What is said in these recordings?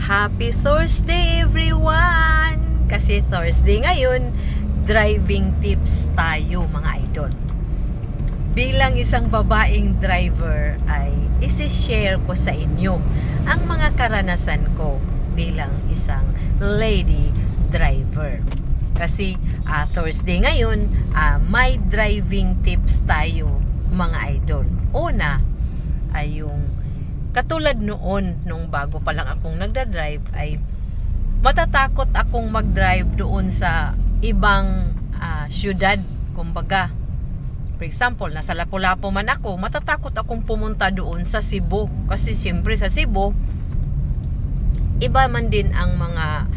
Happy Thursday everyone! Kasi Thursday ngayon, driving tips tayo mga idol. Bilang isang babaeng driver ay isi-share ko sa inyo ang mga karanasan ko bilang isang lady driver. Kasi Thursday ngayon, may driving tips tayo mga idol. Una ay yung katulad noon, nung bago pa lang akong nagdadrive, ay matatakot akong mag-drive doon sa ibang syudad. Kumbaga, for example, nasa Lapu-Lapu man ako, matatakot akong pumunta doon sa Cebu. Kasi siyempre sa Cebu, iba man din ang mga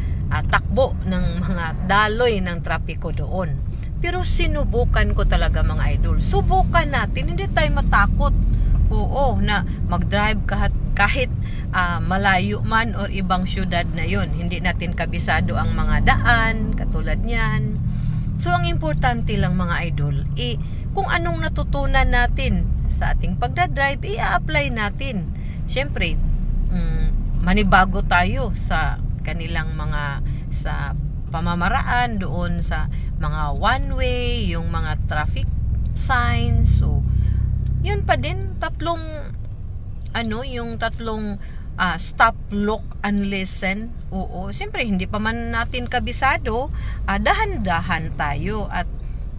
takbo ng mga daloy ng trapiko doon. Pero sinubukan ko talaga mga idol. Subukan natin, hindi tayo matakot. Oo, na mag-drive kahit malayo man o ibang syudad na yon. Hindi natin kabisado ang mga daan, katulad niyan. So, ang importante lang mga idol, kung anong natutunan natin sa ating pagdadrive, i-apply natin. Siyempre, manibago tayo sa kanilang sa pamamaraan doon sa mga one-way, yung mga traffic signs. So, yun pa din, yung tatlong stop, look, and listen. Oo, siyempre hindi pa man natin kabisado, dahan-dahan tayo at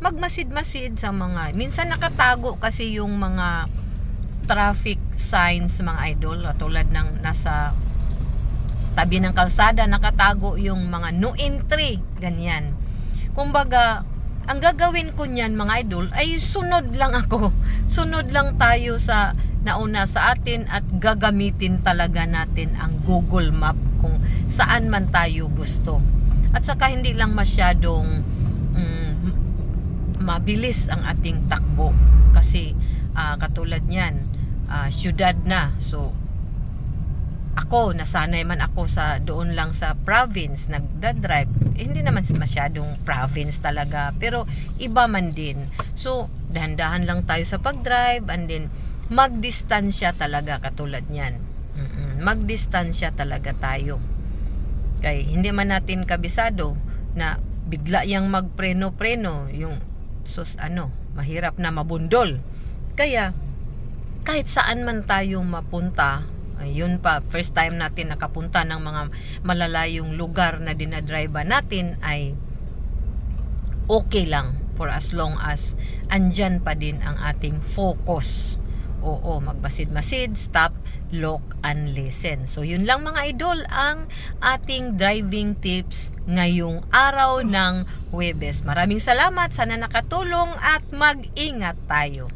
magmasid-masid sa mga, minsan nakatago kasi yung mga traffic signs mga idol, tulad ng nasa tabi ng kalsada, nakatago yung mga no entry, ganyan. Kumbaga, ang gagawin ko niyan mga idol ay sunod lang ako. Sunod lang tayo sa nauna sa atin at gagamitin talaga natin ang Google Map kung saan man tayo gusto. At saka hindi lang masyadong mabilis ang ating takbo. Kasi katulad niyan, syudad na. So, ako, nasanay man ako sa doon lang sa province, nagdadrive. Hindi naman masyadong province talaga, pero iba man din. So, dahan-dahan lang tayo sa pag-drive and then magdistansya talaga katulad niyan. Magdistansya talaga tayo. Kaya hindi man natin kabisado na bigla yang magpreno-preno, yung mahirap na mabundol. Kaya kahit saan man tayo mapunta, yun pa, first time natin nakapunta ng mga malalayong lugar na dinadrive natin, ay okay lang for as long as andyan pa din ang ating focus. Oo, magmasid-masid, stop, look, and listen. So yun lang mga idol ang ating driving tips ngayong araw ng Huwebes. Maraming salamat, sana nakatulong at mag-ingat tayo.